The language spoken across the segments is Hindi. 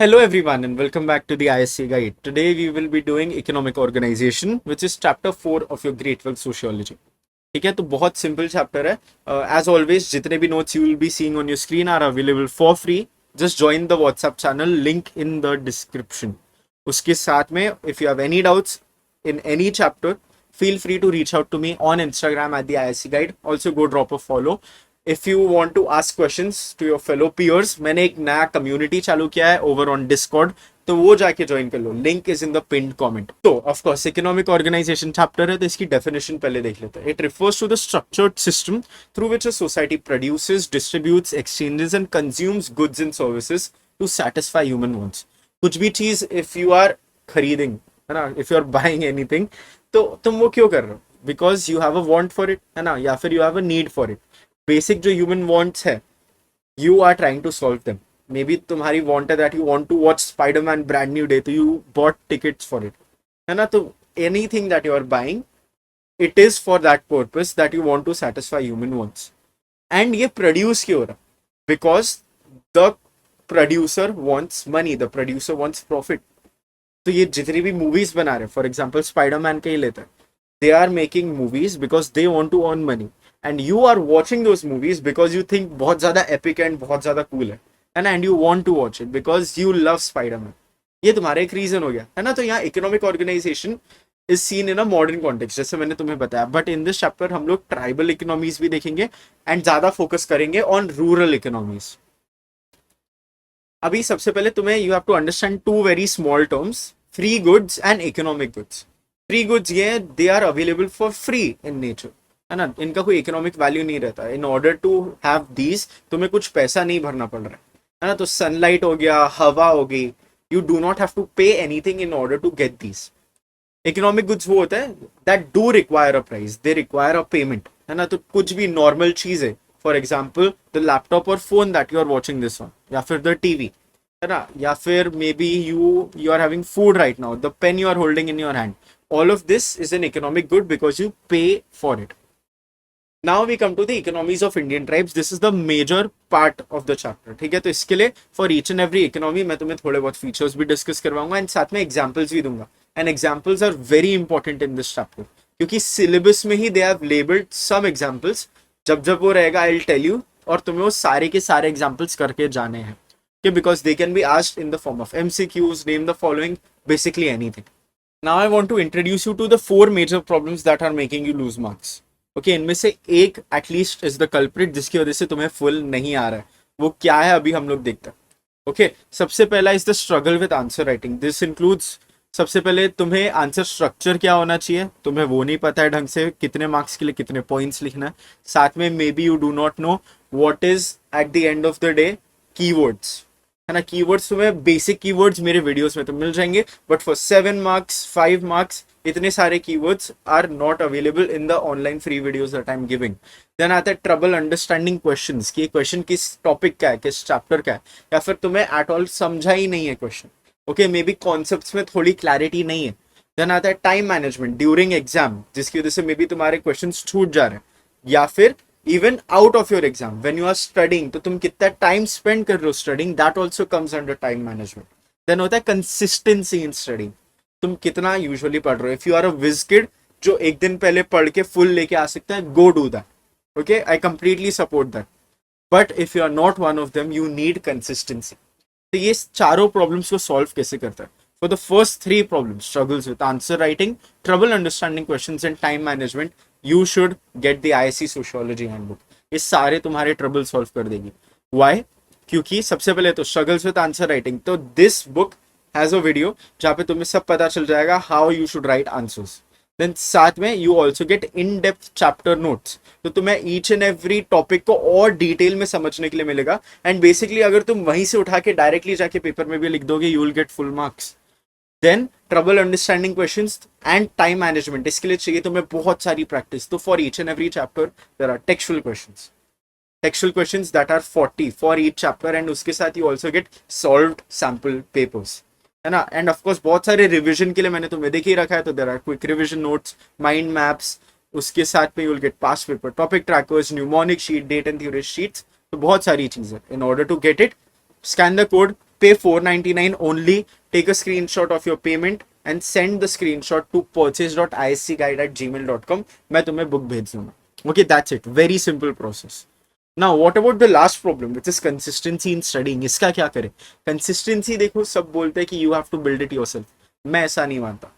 Hello everyone and welcome back to the ISC Guide. Today we will be doing economic organization which is chapter 4 of your grade 12 sociology. ठीक है, तो बहुत सिंपल चैप्टर है. एज ऑलवेज जितने भी notes you will be seeing on your screen are available for free. Just join the WhatsApp channel, link in the description. उसके साथ में if you have any doubts in any chapter, feel free to reach out to me on Instagram at the ISC Guide. Also go drop a follow. If you want to ask questions to your fellow peers, मैंने एक नया community चालू किया है over on Discord, तो वो जाके ज्वाइन कर लो. Link is in the pinned comment. तो of course economic organisation chapter है, तो इसकी डेफिनेशन पहले देख लेते हैं. It refers to the structured system through which a society produces, distributes, exchanges and consumes goods and services to satisfy human wants. कुछ भी चीज इफ यू आर खरीदिंग, है ना, if you are buying anything, तो तुम वो क्यों कर रहे हो? Because you have a want for it, है ना, या फिर you have a need for it. Basic जो ह्यूमन वांट्स है, you are trying to solve them. Maybe तुम्हारी want है that you want to watch Spider-Man brand new day, तो you bought tickets for it, है ना. तो anything that you are buying, it is for that purpose that you want to satisfy human wants. And ये produce क्यों हो रहा? Because the producer wants money, the producer wants profit. तो ये जितनी भी movies बना रहे, for example Spider-Man के ही लेते हैं, they are making movies because they want to earn money. And you are watching those movies because you think बहुत ज़्यादा epic and बहुत ज़्यादा cool है, and you want to watch it because you love Spider-Man. ये तुम्हारा एक रीजन हो गया, है ना. तो यहाँ economic organisation is seen in a modern context, जैसे मैंने तुम्हें बताया. बट इन दिस चैप्टर हम लोग ट्राइबल इकोनॉमीज भी देखेंगे एंड ज्यादा फोकस करेंगे ऑन रूरल इकोनॉमीज. अभी सबसे पहले तुम्हें you have to understand two very small terms, free goods and economic goods. Free goods ये they are available for free in nature, है ना. इनका कोई इकोनॉमिक वैल्यू नहीं रहता. In order to have these तुम्हें कुछ पैसा नहीं भरना पड़ रहा है ना. तो सनलाइट हो गया, हवा हो गई, you do not have to pay anything in order to get these. Economic goods वो होता है that do require a price, they require a payment, है ना. तो कुछ भी नॉर्मल चीज है, फॉर एग्जाम्पल द लैपटॉप और phone that you are watching this on, या फिर द टीवी, है ना, या फिर maybe you are having food right now, the pen you are holding in your hand. All of this is an economic good because you pay for it. Now we come to the economies of Indian tribes. This is the major part of the chapter. ठीक है, तो इसके लिए for each and every economy मैं तुम्हें थोड़े बहुत features भी discuss करवाऊंगा एंड साथ में examples भी दूंगा. And examples are very important in this chapter क्योंकि syllabus में ही they have labeled some examples. जब जब वो रहेगा I'll tell you, और तुम्हें वो सारे के सारे examples करके जाने हैं. Okay, because they can be asked in the form of MCQs, name the following, basically anything. Now I want to introduce you to the four major problems that are making you lose marks. Okay, इनमें से एक at least is the culprit जिसकी वजह से तुम्हें full नहीं आ रहा है. वो क्या है अभी हम लोग देखते हैं. Okay, सबसे पहला is the struggle with answer writing. This includes, सबसे पहले तुम्हें आंसर स्ट्रक्चर क्या होना चाहिए, तुम्हें वो नहीं पता है ढंग से, कितने मार्क्स के लिए कितने पॉइंट्स लिखना है. साथ में may be you do not know what is at the end of the day keywords, है ना. कीवर्ड्स तुम्हें बेसिक कीवर्ड्स मेरे वीडियोस में तो मिल जाएंगे, बट फॉर 7 मार्क्स 5 मार्क्स इतने सारे keywords are not available in the online free videos that I am giving. Then आता है ट्रबल अंडरस्टैंडिंग क्वेश्चंस, कि क्वेश्चन किस टॉपिक का है, किस चैप्टर का है, या फिर तुम्हें एट ऑल समझा ही नहीं है question. Okay, may be concepts में थोड़ी क्लैरिटी नहीं है. देन आता है टाइम मैनेजमेंट ड्यूरिंग एग्जाम, जिसकी वजह से मे बी तुम्हारे क्वेश्चन छूट जा रहे हैं, या फिर even out of your exam when you are studying, तो तुम कितना टाइम स्पेंड कर रहे हो studying, that also comes under time management. Then होता है कंसिस्टेंसी इन स्टडिंग, तुम कितना यूजुअली पढ़ रहे हो. If you are a whiz kid जो एक दिन पहले पढ़ के फुल लेके आ सकता है, go do that. Okay, I completely support that. But if you are not one of them, you need consistency. तो ये चारों प्रॉब्लम्स को सॉल्व कैसे करता है? For the first 3 problems, struggles with answer writing, trouble understanding questions and time management, you should get the ISC sociology handbook. ये सारे तुम्हारे ट्रबल सॉल्व कर देगी. Why? क्योंकि सबसे पहले तो struggles with answer writing, तो this book has a video जहाँ पे तुम्हें सब पता चल जाएगा how you should write answers. Then साथ में you also get in-depth chapter notes, तो तुम्हें each and every topic को और डिटेल में समझने के लिए मिलेगा. एंड बेसिकली अगर तुम वहीं से उठा के डायरेक्टली जाके पेपर में भी लिख दोगे, you will get full marks. Then trouble understanding questions and time management, इसके लिए चाहिए तुम्हें बहुत सारी प्रैक्टिस. तो for each and every chapter there are textual questions that are 40 for each chapter, and उसके साथ you also get solved sample papers, है ना. एंड ऑफ कोर्स बहुत सारे रिवीजन के लिए मैंने तुम्हें देख ही रखा है, तो there are quick revision notes, mind maps, उसके साथ में you will get past paper, topic trackers, mnemonic sheet, date and theory sheets. तो बहुत सारी चीजें. In order to get it, scan the code, pay 499 only, take a screenshot of your payment and send the screenshot to purchase.iscguide@gmail.com. मैं तुम्हें book भेज दूंगा. Okay, that's it. Very simple process. Now, what about the last problem, which is consistency in studying? इसका क्या करें? Consistency देखो, सब बोलते हैं कि you have to build it yourself. मैं ऐसा नहीं मानता.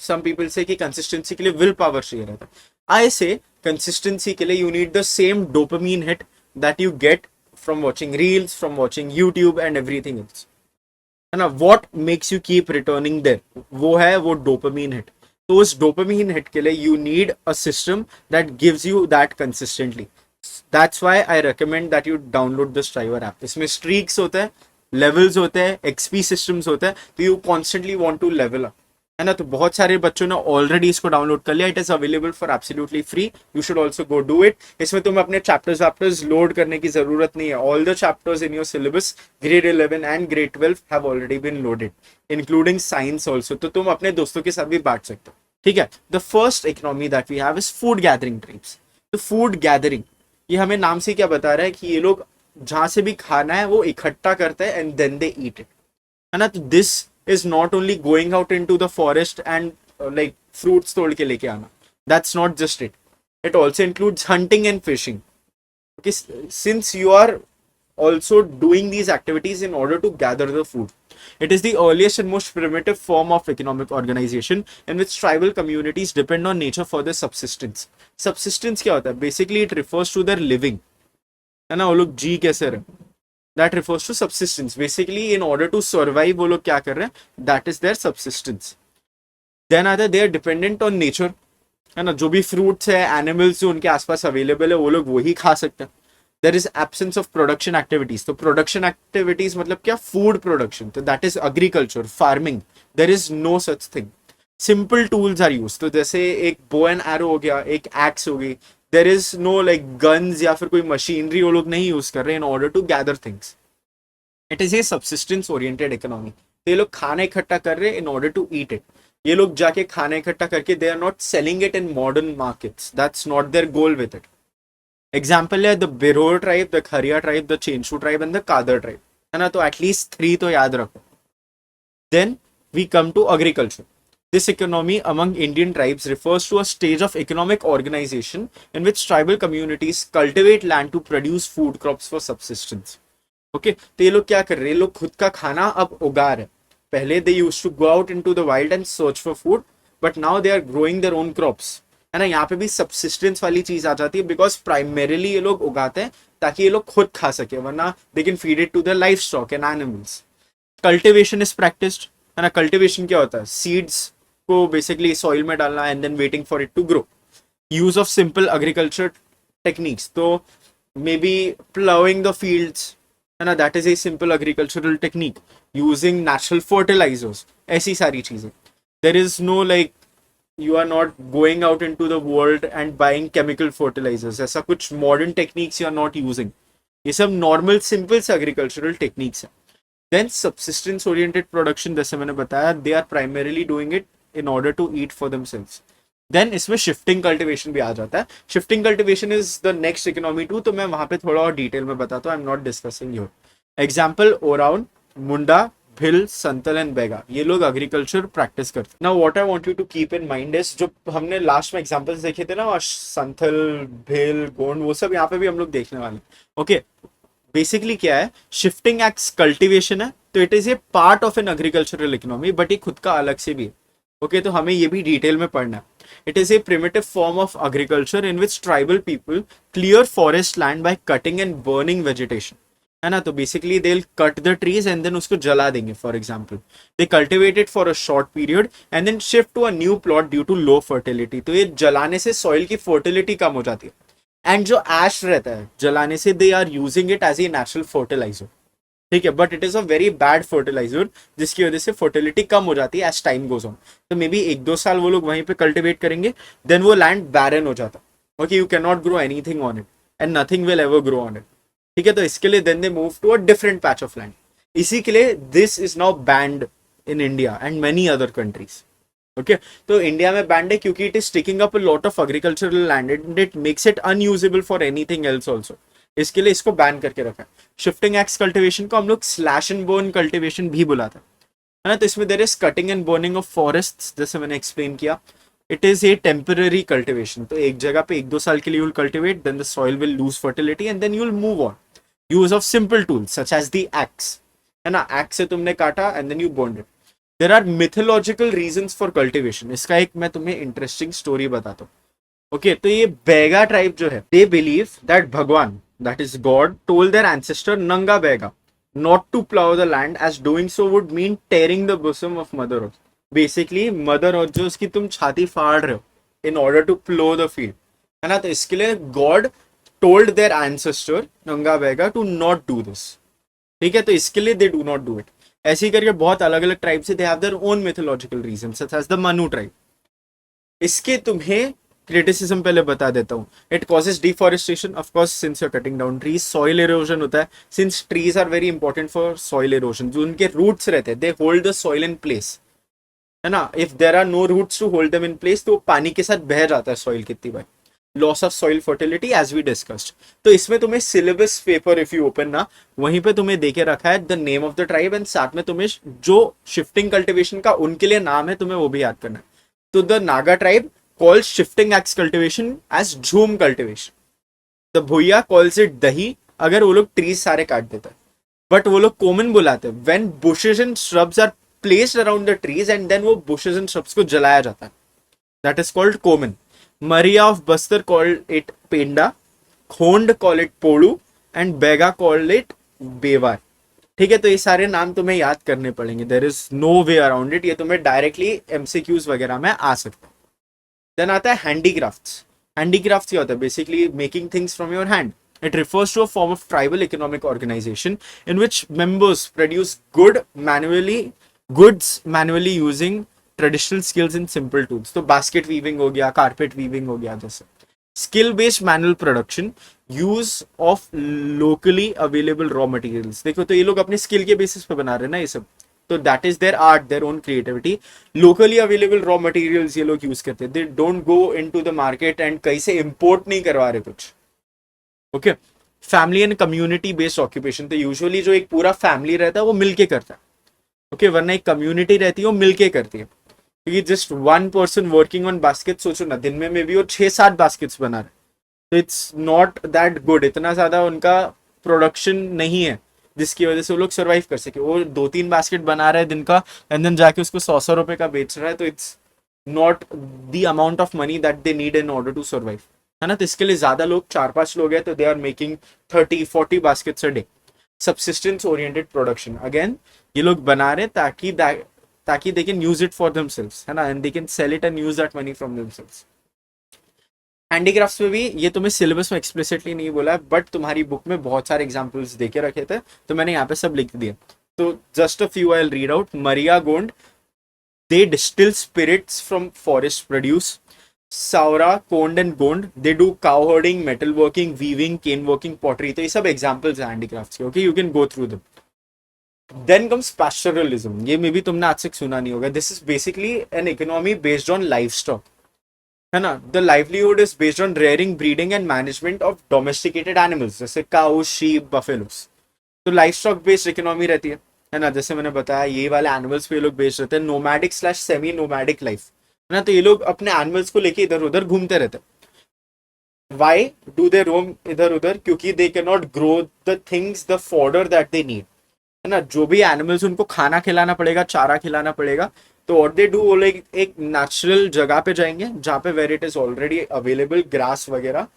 Some people say कि consistency के लिए will power चाहिए रहता. I say consistency के लिए you need the same dopamine hit that you get from watching reels, from watching YouTube and everything else. है ना? What makes you keep returning there? वो है वो dopamine hit. तो उस dopamine hit के लिए you need a system that gives you that consistently. That's why I recommend that you download the Striver app. इसमें streaks होते हैं, levels होते हैं, XP systems होते हैं, तो you constantly want to level up. है ना? तो बहुत सारे बच्चों ने ऑलरेडी इसको डाउनलोड कर लिया. It is available for absolutely free. You should also go do it. इसमें तुम्हें अपने चैप्टर्स लोड करने की जरूरत नहीं है. All the chapters in your syllabus grade 11 and grade 12 have already been loaded, including science also. तो तुम अपने दोस्तों के साथ भी बांट सकते हो. ठीक है. The first economy that we have is food gathering trips. तो फूड गैदरिंग, ये हमें नाम से क्या बता रहा है कि ये लोग जहां से भी खाना है वो इकट्ठा करते हैं and then they eat it. है ना? तो this is not only going out into the forest and like fruits तोड़ के लेके आना. That's not just it. It also includes hunting and fishing. Okay, since you are also doing these activities in order to gather the food. It is the earliest and most primitive form of economic organization in which tribal communities depend on nature for their subsistence. Subsistence क्या होता है? Basically it refers to their living. है ना? वो लोग जी कैसे रहे? That refers to subsistence. Basically, in order to survive, वो लोग क्या कर रहे हैं? That is their subsistence. Then either they are dependent on nature. है ना? जो भी fruits है, animals जो उनके आसपास available है, वो लोग वही खा सकते हैं. There is absence of production activities. तो production activities मतलब क्या? Food production. तो that is agriculture, farming. There is no such thing. Simple tools are used. तो जैसे एक bow and arrow हो गया, एक axe हो गई. There is no like guns या फिर कोई मशीनरी वो लोग नहीं यूज कर रहे in order to gather things. It is a subsistence oriented economy. तो ये लोग खाना इकट्ठा कर रहे in order to eat it. ये लोग जाके खाना इकट्ठा करके they are not selling it in modern markets. That's not their goal with it. Example है the Biror tribe, the Kharia tribe, the Chenshu tribe and the Kadar tribe. है ना? तो at least 3 तो याद रखो. Then we come to agriculture. This economy among Indian tribes refers to a stage of economic organization in which tribal communities cultivate land to produce food crops for subsistence. Okay, तो ये लोग क्या कर रहे हैं? ये लोग खुद का खाना अब उगा रहे हैं. पहले they used to go out into the wild and search for food, but now they are growing their own crops. है ना? यहाँ पे भी subsistence वाली चीज आ जाती है because primarily ये लोग उगाते हैं ताकि ये लोग खुद खा सके, वरना they can feed it to their livestock and animals. Cultivation is practiced. है ना? Cultivation क्या होता है? Seeds को बेसिकली सॉइल में डालना and then waiting for it to grow. Use of simple agriculture techniques, तो maybe ploughing the fields. है ना? That is a simple agricultural technique. Using natural fertilisers, ऐसी सारी चीजें. There is no like you are not going out into the world and buying chemical fertilisers. ऐसा कुछ modern techniques you are not using. ये सब नॉर्मल सिंपल से एग्रीकल्चरल टेक्निक्स है. देन सब्सिस्टेंस ओरिएंटेड प्रोडक्शन, जैसे मैंने बताया, they are primarily doing it in order to eat for themselves. Then इसमें shifting cultivation भी आ जाता है. Shifting cultivation is the next economy too. तो मैं वहां पे थोड़ा और डिटेल में बताता हूँ. I'm not discussing here. Example, Oraon, Munda, Bhil, Santal and Bega. ये लोग agriculture practice करते हैं. Now what I want you to keep in mind is जो हमने लास्ट में examples देखे थे ना, संथल, भिल, गोंड, वो सब यहाँ पे भी हम लोग देखने वाले. Okay. बेसिकली क्या है? शिफ्टिंग एक्ट्स कल्टिवेशन है, तो it is A part of an agricultural economy, but ये खुद का अलग से भी है. ओके, तो हमें ये भी डिटेल में पढ़ना है. It is a primitive form of agriculture in which tribal people clear forest land by cutting and burning vegetation. है ना? तो basically they will cut the trees and then उसको जला देंगे. For example, they cultivate it for a short period and then shift to a new plot due to low fertility. तो ये जलाने से सॉइल की फर्टिलिटी कम हो जाती है. एंड जो एश रहता है जलाने से, they are using it as a natural fertiliser. ठीक है, but it is a very bad fertiliser जिसकी वजह से फर्टिलिटी कम हो जाती है एज टाइम गोज ऑन. तो मे बी 1-2 साल वो लोग वहीं पे कल्टिवेट करेंगे, देन वो लैंड बैरन हो जाता. Okay, you can not grow anything on it and nothing will ever grow on it. ठीक है, तो इसके लिए then they move to a different patch of land. इसी के लिए this is now banned in India and many other countries. Okay, तो इंडिया में बैंड है क्योंकि it is taking up a lot of agricultural land and it makes it unusable for anything else also. इसके लिए इसको बैन करके रखा है। शिफ्टिंग एक्स कल्टिवेशन को हम लोग स्लैश एंड बर्न कल्टिवेशन भी बुलाते हैं, है ना। तो इसमें there is cutting and burning of forest, जैसे मैंने एक्सप्लेन किया। It is a temporary cultivation, तो एक जगह पे 1-2 साल के लिए you'll cultivate, then the soil will lose fertility and then you'll move on. Use of simple tools such as the axe, है ना, एक्स से तुमने काटा and then you burned it. There are mythological reasons for cultivation. इसका एक मैं तुम्हें इंटरेस्टिंग स्टोरी बताता हूँ। ओके, तो ये बैगा ट्राइब जो है, दे बिलीव दैट भगवान, that is god, told their ancestor Nanga Baiga not to plow the land, as doing so would mean tearing the bosom of mother earth. Basically mother earth जो उसकी तुम छाती फाड़ रहे हो in order to plow the field, है ना। तो इसके लिए God told their ancestor नंगा Baiga to not do this, ठीक है। तो इसके लिए they do not do it। ऐसे ही करके बहुत अलग अलग ट्राइब से they have their own mythological reasons, such as the Manu tribe। इसके तुम्हें क्रिटिसिज्म पहले बता देता हूँ। It causes deforestation, of course, since you are cutting down trees. Soil erosion होता है, since trees are very important for soil erosion. जो उनके रूट्स रहते हैं, they hold the soil in place, है ना। If there are no roots to hold them in place, तो पानी के साथ बह जाता है सॉइल कितनी बार। Loss of soil fertility as we discussed. तो इसमें तुम्हें syllabus paper if you open ना, वहीं पे तुम्हें देके रखा है the name of the tribe and साथ में तुम्हें जो शिफ्टिंग कल्टिवेशन का उनके लिए नाम है तुम्हें वो भी याद करना है। तो the Naga tribe calls shifting axe cultivation as झूम cultivation. The भुइया calls it दही, अगर वो लोग ट्रीज सारे काट देता है। बट वो लोग कोमन बुलाते हैं when bushes and shrubs are placed around the trees and then वो bushes and shrubs को जलाया जाता है। That is called koman. Maria of Bastar called it penda, Khond call it podu and Baiga called it bewar. ठीक है, तो ये सारे नाम तुम्हें याद करने पड़ेंगे। There is no way around it, ये तुम्हें डायरेक्टली एमसीक्यूज वगैरह में आ सकता है। देन आता है हैंडीक्राफ्ट्स। हैंडीक्राफ्ट्स क्या होता है? Basically making things from your hand. It refers to a form of tribal economic organization in which members produce goods manually using traditional skills and simple tools. तो basket weaving हो गया, carpet weaving हो गया जैसे। Skill based manual production, use of locally available raw materials। देखो तो ये लोग अपने स्किल के बेसिस पे बना रहे हैं ना ये सब, तो that is their art, their own creativity. Locally available raw materials ये लोग यूज करते हैं। They don't go into the market and कहीं से इंपोर्ट नहीं करवा रहे कुछ। Okay, family and community based occupation, तो यूजुअली जो एक पूरा फैमिली रहता है वो मिलके करता है। ओके, वरना एक कम्युनिटी रहती है वो मिलके करती है, क्योंकि just one person working on basket, सोचो ना दिन में भी वो 6-7 बास्केट्स बना रहे, तो इट्स नॉट दैट गुड। इतना ज्यादा उनका प्रोडक्शन नहीं है जिसकी वजह से वो लोग सर्वाइव कर सके। वो 2-3 बास्केट बना रहे हैं दिन का एंड देन जाके उसको 100 रुपए का बेच रहा है, तो it's not the amount of money that they need in order to survive, है ना। तो इसके लिए ज्यादा लोग, 4-5 लोग हैं तो they are making 30-40 baskets a day. Subsistence oriented production, again ये लोग बना रहे ताकि they can use it for themselves, है ना, and they can sell it and use that money from themselves. Handicrafts में भी ये तुम्हें सिलेबस में एक्सप्लिसिटली नहीं बोला है, बट तुम्हारी बुक में बहुत सारे एग्जांपल्स देके रखे थे, तो मैंने यहाँ पे सब लिख दिए। तो just a few I will read out. Maria Gond, they distil spirits from forest produce. Savara, Kond and Gond, they do cow herding, metal working, weaving, cane working, pottery. तो ये सब एग्जाम्पल्स हैं हैंडीक्राफ्ट्स के। Okay, you can go through them. Then comes pastoralism, ये मे भी तुमने आज तक सुना नहीं होगा। This is basically an economy based on livestock, है ना। The livelihood is based on rearing, breeding and management of domesticated animals, जैसे काउ, शीप, बफेलोस। तो लाइफ स्टॉक बेस्ड इकोनॉमी रहती है ना। जैसे मैंने बताया ये वाले एनिमल्स पे ये लोग बेस्ड रहते हैं। Nomadic slash semi nomadic life, है ना। तो ये लोग अपने एनिमल्स को लेके इधर उधर घूमते रहते हैं। वाई डू दे रोम इधर उधर? क्योंकि दे can not grow the things, the fodder that they need, है ना। जो भी एनिमल्स, उनको खाना खिलाना पड़ेगा, चारा खिलाना पड़ेगा। तो व्हाट दे डू, वो लोग एक नेचुरल जगह पे जाएंगे जहाँ पे where it is already available grass वगैरह,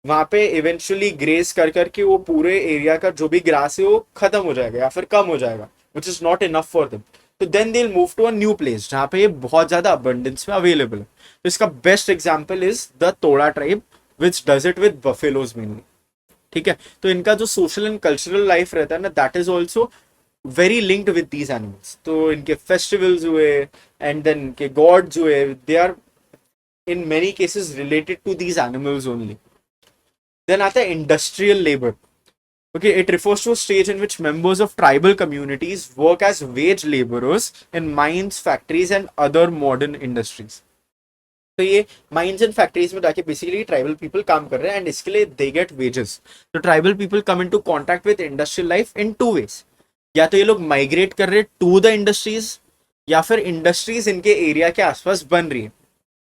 वहां पे इवेंचुअली ग्रेस कर करके वो पूरे एरिया का जो भी ग्रास है वो खत्म हो जाएगा या फिर कम हो जाएगा, which is not enough for them. तो then they will move to a new place जहाँ पे ये बहुत ज्यादा अबंडेंस में अवेलेबल है। तो इसका बेस्ट एग्जाम्पल इज द तोड़ा tribe which does it with buffaloes mainly, ठीक है। तो इनका जो सोशल एंड कल्चरल लाइफ रहता है ना, that is also very linked with these animals. तो इनके फेस्टिवल्स हुए एंड देन इनके गॉड्स हुए, they are in many cases related to these animals only. Then आता है industrial labour. Okay, it refers to a stage in which members of tribal communities work as wage laborers in mines, factories and other modern industries. तो ये माइंस एंड फैक्ट्रीज में जाके बेसिकली ट्राइबल पीपल काम कर रहे हैं एंड इसके लिए दे गेट वेजेस. तो tribal people come into contact with industrial life in to wage. या तो ये लोग माइग्रेट कर रहे टू द इंडस्ट्रीज, या फिर इंडस्ट्रीज इनके एरिया के आसपास बन रही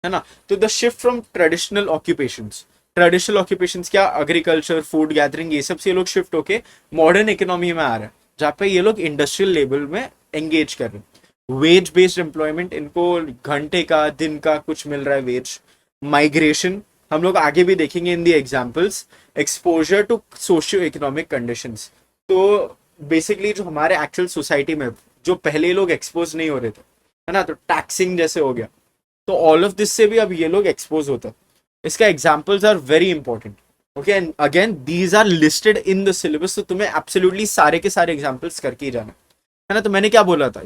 है ना. तो the shift from traditional occupations क्या, एग्रीकल्चर, फूड गैदरिंग, ये सब से ये लोग शिफ्ट होके मॉडर्न इकोनॉमी में आ रहे हैं जहाँ पे ये लोग इंडस्ट्रियल लेवल में एंगेज कर रहे हैं. वेज बेस्ड एम्प्लॉयमेंट, इनको घंटे का दिन का कुछ मिल रहा है वेज. माइग्रेशन हम लोग आगे भी देखेंगे in the examples. Exposure to socio economic conditions, तो बेसिकली जो हमारे एक्चुअल सोसाइटी में जो पहले लोग एक्सपोज नहीं हो रहे थे, है ना, तो टैक्सिंग जैसे हो गया, तो ऑल ऑफ दिस से भी अब ये लोग एक्सपोज होते हैं. इसका examples are very important. Okay, and again these are listed in the syllabus, तो तुम्हें एब्सोल्युटली सारे के सारे एग्जाम्पल्स करके ही जाना है ना. तो मैंने क्या बोला था,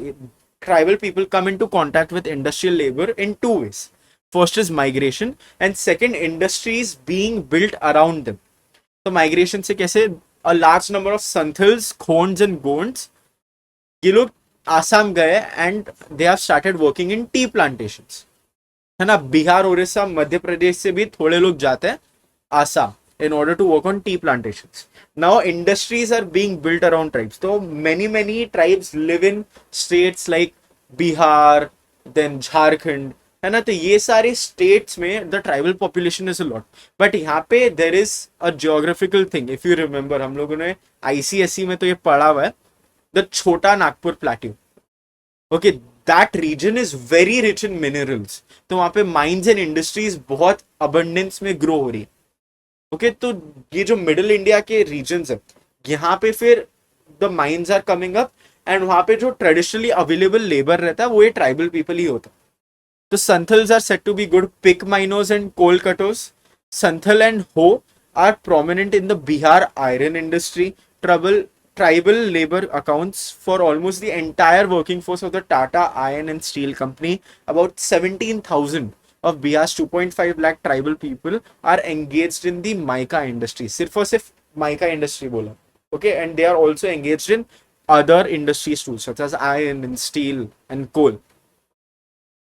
tribal people come into contact with industrial labor in two ways. First is migration and second industries being built around them. तो migration से कैसे, a large number of Santhals, Khonds and Gonds, ये लोग आसाम गए and they have started working in tea plantations. है ना, बिहार, उड़ीसा, मध्य प्रदेश से भी थोड़े लोग जाते हैं Assam in order to work on tea plantations. Now industries are being built around tribes. So many tribes live in states like Bihar, then Jharkhand, है ना. तो ये सारे states में the tribal population is a lot. But यहाँ पे there is a geographical thing. If you remember, हम लोगों ने ICSE में तो ये पढ़ा हुआ है, the छोटा Nagpur plateau. Okay, that region is very rich in minerals. तो वहाँ पे mines and industries बहुत abundance में grow हो रही है. ओके, तो ये जो मिडिल इंडिया के रीजन्स है, यहाँ पे फिर the mines are coming up and वहां पे जो ट्रेडिशनली अवेलेबल लेबर रहता है वो ये ट्राइबल पीपल ही होता है. तो Santhals are set to be good pick miners and coal cutters. Santhal and Ho are prominent in the Bihar iron industry. Tribal labour accounts for almost the entire working force of the Tata iron and steel company. About 17,000 of Bihar's 2.5 lakh tribal people are engaged in the mica industry. सिर्फ और सिर्फ mica industry बोला. Okay, and they are also engaged in other industries too, such as iron and steel and coal.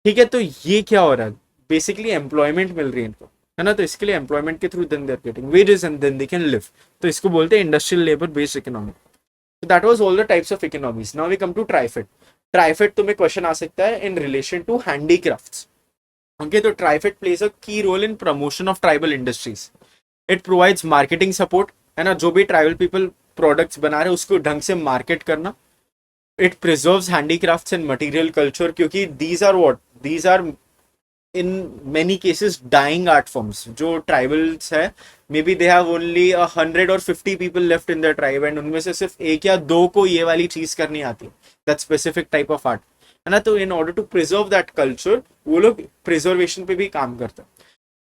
ठीक है, तो ये क्या हो रहा है, बेसिकली एम्प्लॉयमेंट मिल रही है इनको, है ना. तो इसके लिए एम्प्लॉयमेंट के through then they are getting wages and then they can live. तो इसको बोलते हैं industrial labour based economy. So that was all the types of economies. Now we come to TriFed. TriFed तुम्हें क्वेश्चन आ सकता है in relation to handicrafts. Okay, तो TriFed plays a key role in promotion of tribal industries. It provides marketing support, है ना, जो भी tribal people products बना रहे हैं उसको ढंग से market करना. It preserves handicrafts and material culture, क्योंकि these are in many cases dying art forms. जो tribals है, maybe they have only 100 or 50 people left in their tribe and उनमें से सिर्फ एक या दो को ये वाली चीज करनी आती है, that specific type of art, है ना. तो in order to preserve that culture वो लोग प्रिजर्वेशन पे भी काम करते हैं.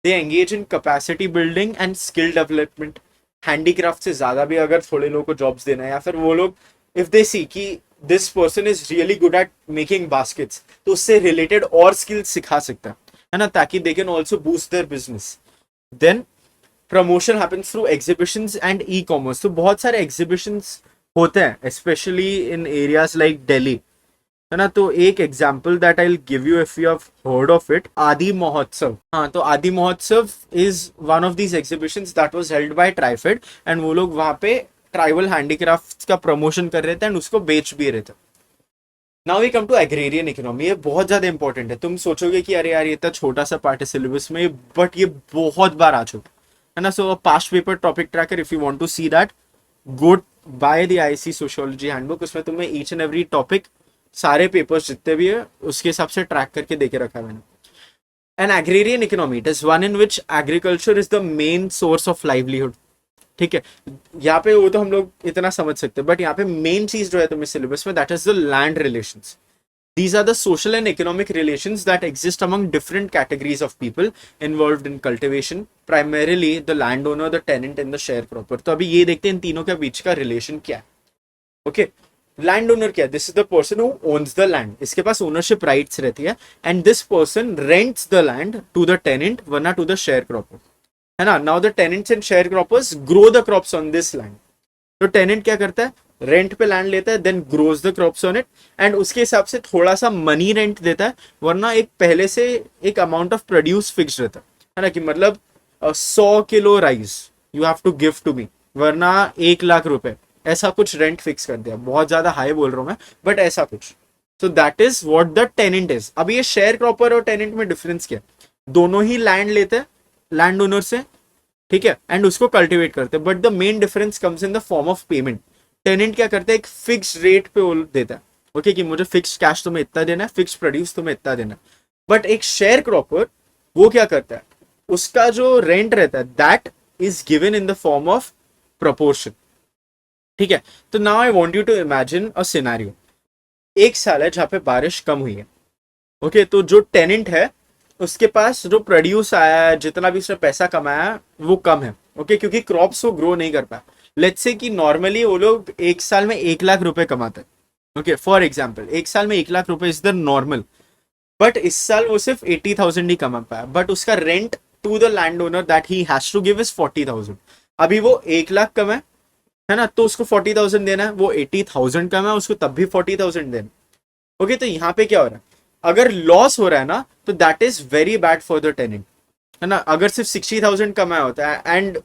They engage in capacity building and skill development. Handicraft से ज्यादा भी अगर थोड़े लोगों को जॉब्स देना है, या फिर वो लोग इफ दे सी कि this person is really good at making baskets, तो उससे रिलेटेड और स्किल्स सिखा सकता है ना, ताकि they can also boost their business. Then promotion happens through exhibitions and e commerce. तो बहुत सारे एग्जीबिशंस होते हैं specially in areas like Delhi, है ना. तो एक example that I will give you if you have heard of it, Aadi Mahotsav. हाँ, तो Aadi Mahotsav is one of these exhibitions that was held by TRIFED and वो लोग वहां पे ट्राइबल हैंडीक्राफ्ट का प्रमोशन कर रहे थे एंड उसको बेच भी रहे थे. Now we come to agrarian economy. ये बहुत ज्यादा इंपॉर्टेंट है. तुम सोचोगे कि अरे यार ये इतना छोटा सा पार्ट है सिलेबस में, बट ये बहुत बार आ चुका है ना. So past paper topic tracker, if you want to see that, go by the IC sociology handbook. उसमें तुम्हें ईच एंड एवरी टॉपिक, सारे पेपर्स जितने भी है उसके हिसाब से ट्रैक करके देके रखा है मैंने. An agrarian economy, it is one in which agriculture is the main source of livelihood. ठीक है, यहाँ पे वो तो हम लोग इतना समझ सकते हैं, बट यहाँ पे मेन चीज जो है तुम्हें सिलेबस में, that is the land relations. These are the social and economic relations that exist among different categories of people involved in cultivation, primarily the landowner, the tenant and the sharecropper. तो अभी ये देखते हैं इन तीनों के बीच का रिलेशन क्या है. ओके, लैंड ओनर क्या है? This is the person who owns the land. इसके पास ओनरशिप राइट्स रहती है and this person rents the land to the tenant वरना टू द शेयर क्रॉपर, है ना. Now the tenants and sharecroppers grow the crops on this land. तो टेनेंट क्या करता है? रेंट पे लैंड लेता है, then grows the crops on it, and उसके हिसाब से थोड़ा सा मनी रेंट देता है, वरना एक पहले से एक अमाउंट ऑफ प्रोड्यूस फिक्स रहता है ना, कि मतलब 100 kilo rice you have to give to me, वरना 1 लाख रुपए, ऐसा कुछ रेंट फिक्स कर दिया। बहुत ज्यादा हाई बोल रहा हूं मैं, बट ऐसा कुछ। So that is what the tenant is. अब ये शेयर क्रॉपर और टेनेंट में डिफरेंस क्या है? दोनों ही लैंड लेते हैं लैंड ओनर से, ठीक है, एंड उसको कल्टिवेट करते हैं, but the main difference comes in the form of payment. Tenant क्या करता है, एक फिक्स रेट पे वो देता है, ओके, कि मुझे फिक्स कैश तुम्हें इतना देना है, फिक्स प्रोड्यूस तुम्हें इतना देना है। बट एक शेयर क्रॉपर वो क्या करता है, उसका जो रेंट रहता है that is given in the form of proportion, ठीक है। तो now I want you to imagine a scenario, एक साल है जहां पे बारिश कम हुई है, ओके, तो जो टेनेंट है उसके पास जो प्रोड्यूस आया है, जितना भी उसने पैसा कमाया है वो कम है, ओके, क्योंकि क्रॉप्स वो ग्रो नहीं कर पाया। लेट्स से कि नॉर्मली वो लोग एक साल में 1 लाख रुपए कमाते हैं, ओके, फॉर एग्जाम्पल एक साल में 1 लाख रुपए इज द नॉर्मल, बट इस साल वो सिर्फ 80,000 ही कमा पाया, बट उसका rent to the land owner that he has to give is 40,000। अभी वो 1 लाख कमाए है ना, तो उसको 40,000 देना है, वो 80,000 कमाए उसको तब भी 40,000 देना। ओके, तो यहाँ पे क्या हो रहा है, अगर लॉस हो रहा है ना, तो that is very bad for the tenant, है ना। अगर सिर्फ 60,000 कमाया होता है and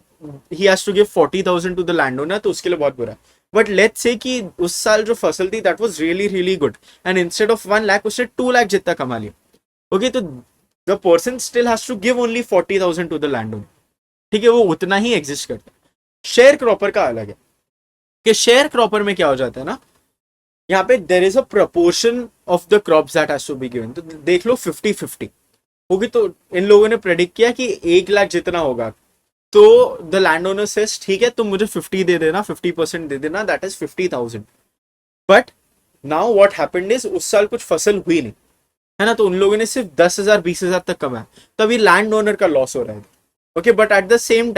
he has to give 40,000 to the land owner, तो उसके लिए बहुत बुरा है। बट लेट्स से कि उस साल जो फसल थी that was really really good, and instead of 1 lakh उसने 2 लाख जितना कमा लिया, ओके, तो the person still has to give only 40,000 to the land owner, ठीक है, वो उतना ही एग्जिस्ट करता है। शेयर क्रॉपर का अलग है, कि शेयर क्रॉपर में क्या हो जाता है ना, यहाँ पे there is a proportion of the crops that has to be given. तो देख लो 50-50 होगी, तो इन लोगों ने प्रेडिक्ट किया कि 1 लाख जितना होगा, तो द लैंड ओनर सेज ठीक है तुम मुझे 50 दे देना, 50% दे देना, that is 50,000। But now what happened is उस साल कुछ फसल हुई नहीं, है ना, तो उन लोगों ने सिर्फ 10,000 20,000 तक कमाया, तभी लैंड ओनर का लॉस हो रहा है, okay. But at the same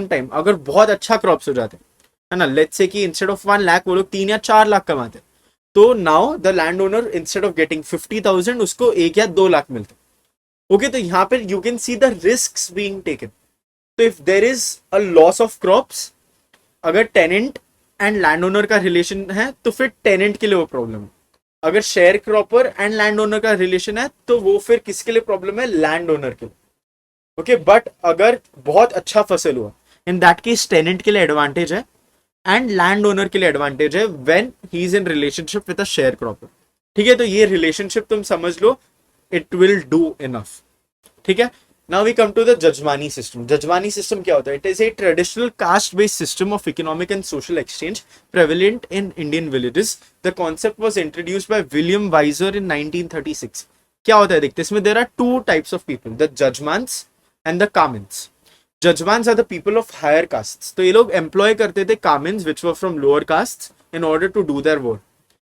time अगर बहुत अच्छा क्रॉप्स हो जाते, है ना, लेट्स से कि इंस्टेड ऑफ 1 लाख वो लोग 3 या 4 लाख कमाते, तो now the land owner instead of getting 50,000 उसको 1 या 2 लाख मिलते, ओके। तो यहाँ पे you can see the risk being taken. तो if there is a loss of crops, अगर टेनेंट एंड लैंड ओनर का रिलेशन है तो फिर टेनेंट के लिए वो प्रॉब्लम है। अगर share cropper and land owner का रिलेशन है तो वो फिर किसके लिए प्रॉब्लम है, लैंड ओनर के लिए, ओके। बट अगर बहुत अच्छा फसल हुआ, इन दैट केस टेनेंट के लिए एडवांटेज है एंड लैंड ओनर के लिए एडवांटेज है when he is in relationship with a share cropper, ठीक है। तो ये रिलेशनशिप तुम समझ लो, इट विल डू इनफ, ठीक है। Now we come to the jajmani system. Jajmani system क्या होता है? It is a traditional caste based system of economic and social exchange prevalent in Indian villages. The concept was introduced by William Weiser in 1936. क्या होता है देखते हैं इसमें, there are two types of people, the judgmans and the kamins. Judgmans are the people of higher castes. तो ये लोग employ करते थे kamins which were from lower castes in order to do their work.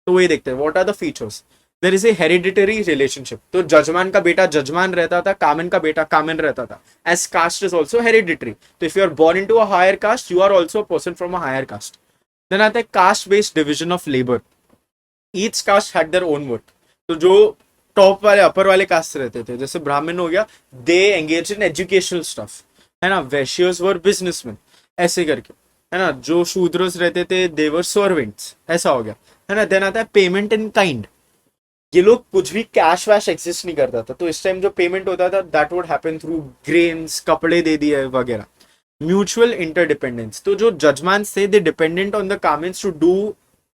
तो वही देखते हैं what are the features. There is a hereditary relationship. तो जजमान का बेटा जजमान रहता था, कामिन का बेटा कामिन रहता था. As caste is also hereditary. तो if you are born into a higher caste, you are also a person from a higher caste. Then आता है caste based division of labour. Each cast had their own work. तो जो टॉप वाले अपर वाले कास्ट रहते थे, जैसे ब्राह्मण हो गया, दे एंगेज इन एजुकेशनल स्टफ, है ना. वैश्यस वर बिजनेसमैन, ऐसे करके, है ना. जो शूद्रस रहते थे दे वर सर्वेंट्स, ऐसा हो गया, है ना. देन आता है पेमेंट इन काइंड. ये लोग कुछ भी कैश वैश एग्जिस्ट नहीं करता था, तो इस टाइम जो पेमेंट होता था that would happen through grains, कपड़े दे दिए वगैरह. Mutual interdependence. तो जो जजमान्स थे they dependent on the kamins to do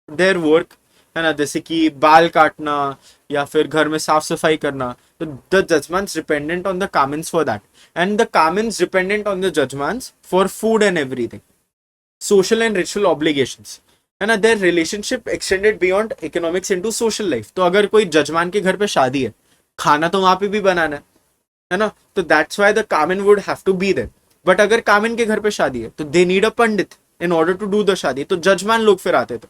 their work, है ना. जैसे कि बाल काटना या फिर घर में साफ सफाई करना, तो the jajmans dependent on the kamins for that, and the kamins dependent on the jajmans for food and everything. Social and ritual obligations, है ना. Their relationship extended beyond economics into social life. तो अगर कोई जजमान के घर पे शादी है, खाना तो वहां पे भी बनाना है ना. तो that's why the kamin would have to be there. But अगर कामिन के घर पे शादी है तो they need a pandit in order to do the shaadi. तो जजमान लोग फिर आते थे,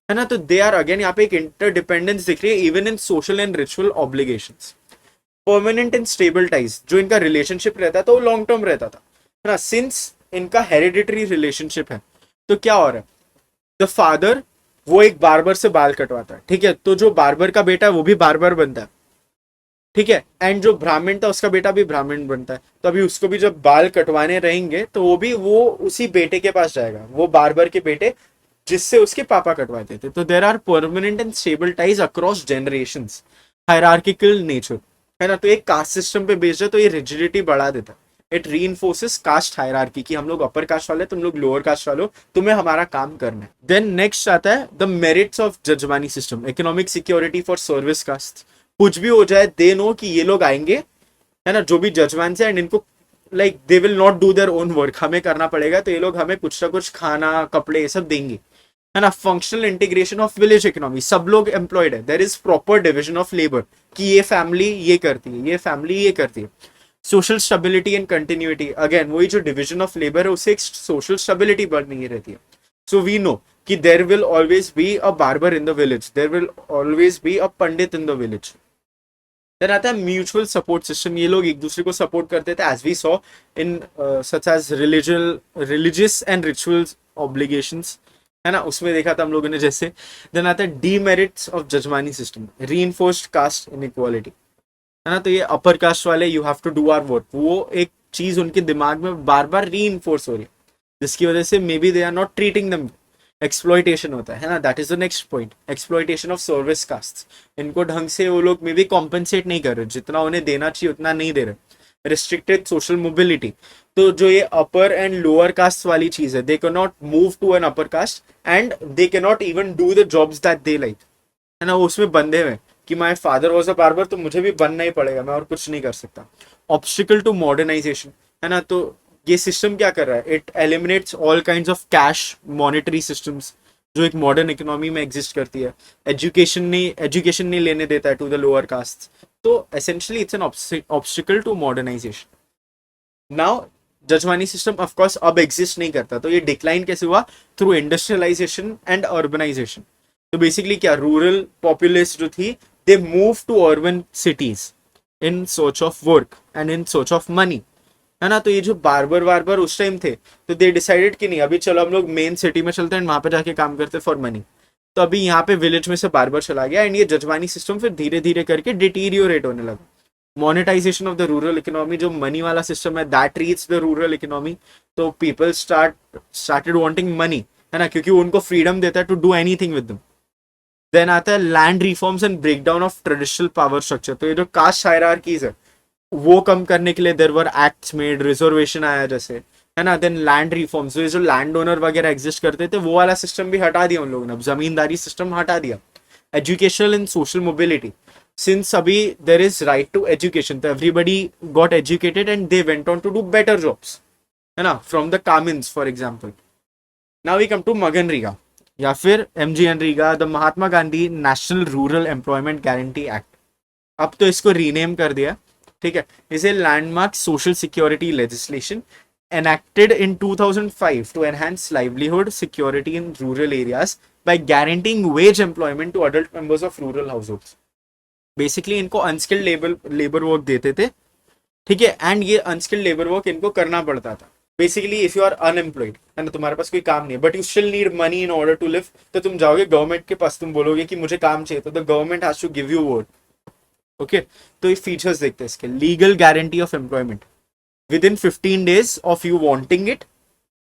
है ना. तो दे आर अगेन यहाँ पे एक इंटरडिपेंडेंस दिख रही है even in social and ritual obligations. Permanent and stable ties. जो इनका रिलेशनशिप रहता था वो लॉन्ग टर्म रहता था, है ना. सिंस इनका हेरिडिटरी रिलेशनशिप है, तो क्या हो रहा है, द फादर वो एक बार्बर से बाल कटवाता है, ठीक है. तो जो बार्बर का बेटा है वो भी बार्बर बनता है, ठीक है. एंड जो ब्राह्मण था उसका बेटा भी ब्राह्मण बनता है. तो अभी उसको भी जब बाल कटवाने रहेंगे तो वो भी वो उसी बेटे के पास जाएगा, वो बार्बर के बेटे जिससे उसके पापा कटवाते थे। तो there are permanent and stable ties across generations, hierarchical nature, है ना। तो एक कास्ट सिस्टम पे बेस्ड है, तो ये रिजिडिटी बढ़ा देता है। इट रीइंफोर्सेस कास्ट हायरार्की की हम लोग अपर कास्ट वाले, तुम लोग लोअर कास्ट वाले हो, तुम्हें हमारा काम करना है। देन नेक्स्ट आता है the merits of jajmani system, economic security for service caste. कुछ भी हो जाए दे नो कि ये लोग आएंगे, है ना, जो भी जजमान से, एंड इनको like they will not do their own work, हमें करना पड़ेगा, तो ये लोग हमें कुछ ना कुछ खाना कपड़े ये सब देंगे, है ना। Functional integration of village economy, सब लोग एम्प्लॉयड है, there is proper division of labour कि ये फैमिली ये करती है, ये फैमिली ये करती है। Social stability and continuity, again वही जो डिविजन ऑफ लेबर है उससे एक सोशल स्टेबिलिटी बनी रहती है। सो वी नो कि there will always be a barber in the village, there will always be a pandit in the village. Then आता है म्यूचुअल सपोर्ट सिस्टम, ये लोग एक दूसरे को सपोर्ट करते थे, as we saw in such as religious and rituals obligations, है ना, उसमें देखा था हम लोगों ने जैसे। देन आता है demerits of jajmani system, reinforced caste inequality, है ना। तो ये अपर कास्ट वाले you have to do our work, वो एक चीज उनके दिमाग में बार बार रीइंफोर्स हो रही है, जिसकी वजह से maybe they are not treating them, exploitation होता है ना। That is the next point, exploitation of service caste. इनको ढंग से वो लोग मे बी कॉम्पनसेट नहीं कर रहे, जितना उन्हें देना चाहिए उतना नहीं दे रहे। रिस्ट्रिक्टेड सोशल मोबिलिटी, तो जो ये अपर एंड लोअर कास्ट वाली चीज है, they can not move to an upper caste and they can not even do the jobs that they like, है ना। उसमें बंधे हुए कि my father was a barber, तो मुझे भी बनना ही पड़ेगा, मैं और कुछ नहीं कर सकता। ऑब्स्टिकल टू मॉडर्नाइजेशन, है ना। तो ये सिस्टम क्या कर रहा है, it eliminates all kinds of cash monetary systems जो एक मॉडर्न इकोनॉमी में एग्जिस्ट करती है। एजुकेशन नहीं लेने देता है टू द लोअर कास्ट। तो essentially it's an obstacle to modernization. Now jajmani system of course अब एग्जिस्ट नहीं करता, तो ये डिक्लाइन कैसे हुआ, थ्रू इंडस्ट्रियलाइजेशन एंड अर्बनाइजेशन। तो बेसिकली क्या, रूरल पॉपुलेस जो थी they move to urban cities in search of work and in search of money, है ना। तो ये जो बार्बर उस टाइम थे, तो दे डिसाइडेड कि नहीं अभी चलो हम लोग मेन सिटी में चलते हैं, वहां पे जाके काम करते फॉर मनी। तो अभी यहाँ पे विलेज में से बार्बर चला गया, एंड ये जजमानी सिस्टम फिर धीरे धीरे करके डिटीरियोरेट होने लगा। Monetisation of the rural economy, जो मनी वाला सिस्टम है, that reach the rural economy. तो पीपल स्टार्टेड वांटिंग मनी, है ना, क्योंकि उनको फ्रीडम देता है to do anything with them. Then आता है land reforms and breakdown of traditional power structure. तो ये जो कास्ट हायरार्कीज है वो कम करने के लिए there were acts made, reservation आया जैसे, है ना। देन लैंड रिफॉर्म्स, जो लैंड ओनर वगैरह एग्जिस्ट करते थे वो वाला सिस्टम भी हटा दिया उन लोगों ने, अब जमींदारी सिस्टम हटा दिया। Educational and social mobility, since अभी there is right to education, तो everybody got educated and they went on to do better jobs, है ना, from the kamins for example. Now we come to MGNREGA या फिर MGNरेगा, the Mahatma Gandhi national rural employment guarantee act. अब तो इसको रीनेम कर दिया, ठीक है। इसे landmark social security legislation enacted in 2005 to enhance livelihood security in rural areas by guaranteeing wage employment to adult members of rural households. Basically इनको अनस्किल्ड लेबर वर्क देते थे, ठीक है, एंड ये अनस्किल्ड लेबर वर्क इनको करना पड़ता था। Basically if you are unemployed, है ना, तुम्हारे पास कोई काम नहीं है, but you still need money in order to live, तो तुम जाओगे गवर्नमेंट के पास, तुम बोलोगे कि मुझे काम चाहिए, तो the government has to give you work. Okay, तो ये फीचर्स देखते हैं इसके। Legal guarantee of employment within 15 days of you wanting it,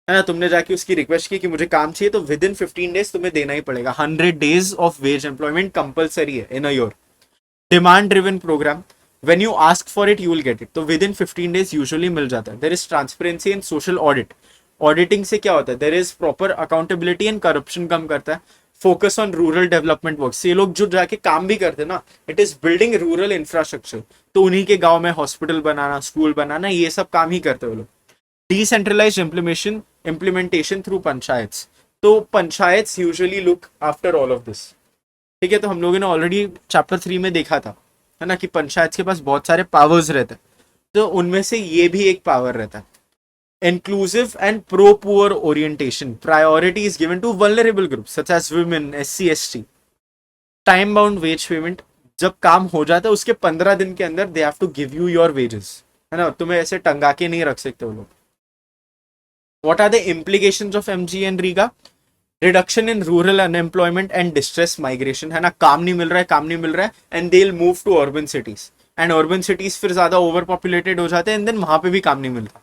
है ना, तुमने जाके उसकी रिक्वेस्ट की कि मुझे काम चाहिए, तो विद इन 15 days तुम्हें देना ही पड़ेगा। 100 days of wage employment compulsory है in a year. Demand driven program, when you ask for it you will get it, तो विद इन 15 days यूजुअली मिल जाता है। There is transparency and social audit, auditing से क्या होता है, there is proper accountability and corruption कम करता है। Focus on rural development work, ये लोग जो जाके काम भी करते हैं ना, it is building rural infrastructure, तो उन्हीं के गांव में हॉस्पिटल बनाना, स्कूल बनाना, ये सब काम ही करते हैं वो लोग। डिसेंट्रलाइज्ड इम्प्लीमेंटेशन थ्रू पंचायत, तो panchayat usually look after all of this, ठीक है। तो हम लोगों ने ऑलरेडी चैप्टर 3 में देखा था, है ना, कि पंचायत के पास बहुत सारे पावर्स रहते हैं, तो उनमें से ये भी एक पावर रहता है। inclusive and pro-poor orientation. Priority is given to vulnerable groups such as women, SC, ST. Time bound wage payment. जब काम हो जाता है उसके 15 दिन के अंदर they have to give you your wages, है ना, तुम्हें ऐसे टंगा के नहीं रख सकते वो लोग। What are the implications of MGNREGA? Reduction in rural unemployment and distress migration, है ना, काम नहीं मिल रहा है and they'll move to urban cities and urban cities फिर ज्यादा overpopulated हो जाते हैं and then वहां पे भी काम नहीं मिलता,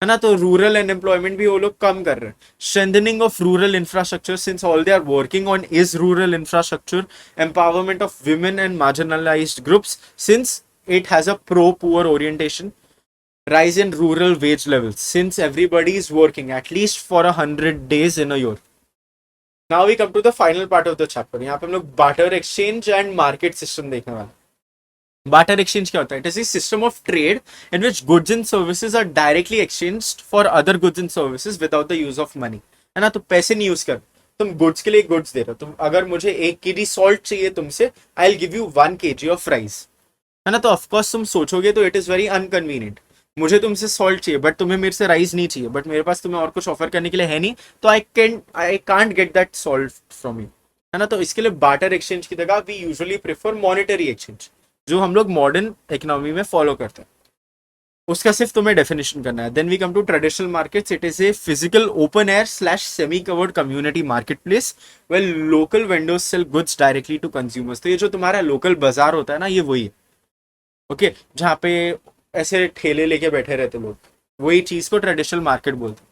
है ना, तो रूरल अनएम्प्लॉयमेंट भी वो लोग कम कर रहे हैं. Strengthening of rural infrastructure since all they are working on is rural infrastructure. Empowerment of women and marginalised groups since it has a pro poor orientation. Rise in rural wage levels since everybody is working at least for 100 days in a year. Now we come to the final part of the chapter. यहाँ पे हम लोग barter exchange and market system देखने वाले. Barter exchange क्या होता है? It is a system of trade in which goods and services are directly exchanged for other goods and services without the use of money. है ना, तो पैसे नहीं यूज कर, तुम गुड्स के लिए गुड्स दे रहे हो. तुम अगर मुझे 1 kg सॉल्ट चाहिए तुमसे, आई will give you 1 kg of rice. है ना, तो ऑफकोर्स तुम सोचोगे तो इट इज वेरी अनकन्वीनियंट. मुझे तुमसे सॉल्ट चाहिए बट तुम्हें मेरे से राइस नहीं चाहिए, बट मेरे पास तुम्हें और कुछ ऑफर करने के लिए है नहीं, तो I can't get that salt from you. है ना, तो इसके लिए बार्टर एक्सचेंज की जगह we usually prefer monetary exchange, जो हम लोग मॉडर्न इकोनॉमी में फॉलो करते हैं. उसका सिर्फ तुम्हें डेफिनेशन करना है. Then we come to traditional markets. It is a physical open air slash semi covered community marketplace where local vendors sell goods directly to consumers. तो ये जो तुम्हारा लोकल बाजार होता है ना, ये वही है. ओके, जहाँ पे ऐसे ठेले लेके बैठे रहते लोग, वही चीज को ट्रेडिशनल मार्केट बोलते हैं.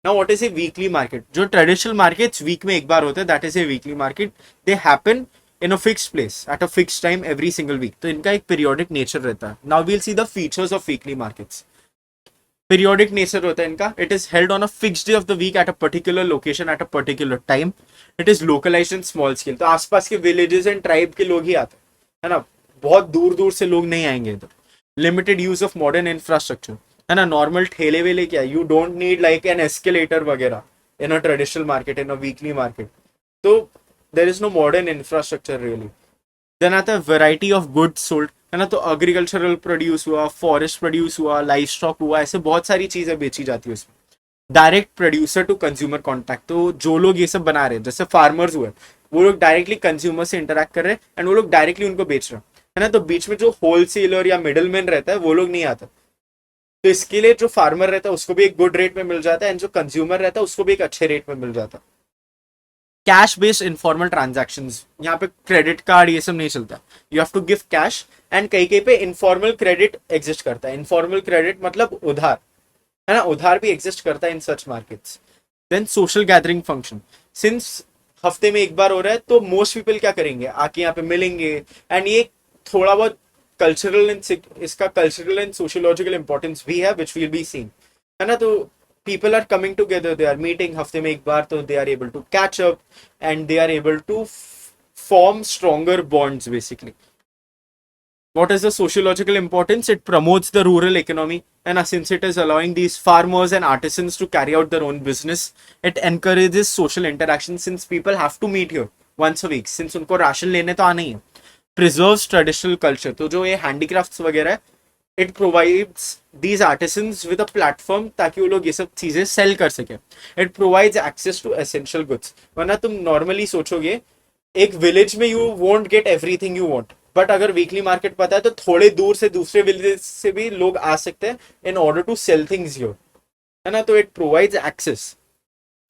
Now what is a weekly market? जो ट्रेडिशनल मार्केट्स वीक में एक बार होते हैं, that is a weekly market. They happen in a fixed place at a fixed time every single week. तो इनका एक पीरियोडिक नेचर रहता है. Now we'll see the features of weekly markets. Periodic nature होता है इनका. It is held on a fixed day of the week at a particular location at a particular time. It is localised in small scale. तो आसपास के विलेजेस एंड ट्राइब के लोग ही आते हैं, है ना, बहुत दूर दूर से लोग नहीं आएंगे इधर. Limited use of modern infrastructure, है ना. नॉर्मल ठेले वेले क्या, you don't need like an escalator वगैरह in a traditional market, in a weekly market. तो there is no modern infrastructure really. Then आता है वेराइटी ऑफ गुड्स सोल्ड, है ना. तो एग्रीकल्चरल प्रोड्यूस हुआ, फॉरेस्ट प्रोड्यूस हुआ, लाइफ स्टॉक हुआ, ऐसे बहुत सारी चीजें बेची जाती है उसमें. Direct producer to consumer contact. तो जो लोग ये सब बना रहे हैं, जैसे फार्मर्स हुए, वो लोग डायरेक्टली कंज्यूमर से इंटरेक्ट कर रहे हैं एंड वो लोग डायरेक्टली उनको बेच रहे हैं, है ना. तो बीच में जो होलसेलर या मिडल मैन रहता है वो लोग नहीं आता. तो इसके लिए जो फार्मर रहता है उसको भी एक गुड रेट में मिल जाता है एंड जो कंज्यूमर रहता है उसको भी एक अच्छे रेट में मिल जाता है. कैश बेस्ड इनफॉर्मल ट्रांजेक्शन, यहाँ पे क्रेडिट कार्ड ये सब नहीं चलता. You have to give cash. And कहीं कहीं पे इनफॉर्मल क्रेडिट एग्जिस्ट करता है. इनफॉर्मल क्रेडिट मतलब उधार, है ना. उधार भी एग्जिस्ट करता है in such markets. Then social gathering function. Since हफ्ते में एक बार हो रहा है, तो मोस्ट पीपल क्या करेंगे, आके यहाँ पे मिलेंगे. एंड ये थोड़ा बहुत कल्चरल एंड इसका कल्चरल एंड सोशियोलॉजिकल इंपॉर्टेंस भी है विच विल बी सीन, है ना. तो people are coming together, they are meeting हफ्ते में एक बार, तो they are able to catch up and they are able to form stronger bonds basically. What is the sociological importance? It promotes the rural economy, and since it is allowing these farmers and artisans to carry out their own business, it encourages social interaction since people have to meet here once a week, since उनको राशन लेने तो आना ही है. Preserves traditional culture. तो जो ये handicrafts वगैरह है, it provides these artisans with a platform ताकि वो लोग ये सब चीजें सेल कर सके. It provides access to essential goods. वरना तुम नॉर्मली सोचोगे एक विलेज में you won't get everything you want, but अगर वीकली मार्केट पता है तो थोड़े दूर से दूसरे विलेज से भी लोग आ सकते हैं in order to sell things here, है ना. तो इट प्रोवाइड्स एक्सेस.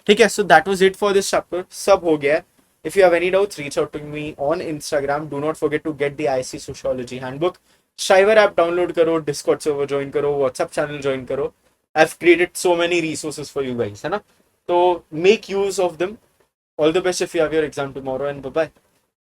ठीक है, so that was it for this chapter. सब हो गया. If you have any doubts, reach out to me on Instagram. Do not forget to get the IC sociology handbook. शाइवर ऐप डाउनलोड करो, डिस्कॉर्ड सर्वर ज्वाइन करो, व्हाट्सएप चैनल ज्वाइन करो. I have created so many resources for you guys, है ना. तो make use of them. All the best if you have your exam tomorrow and bye bye.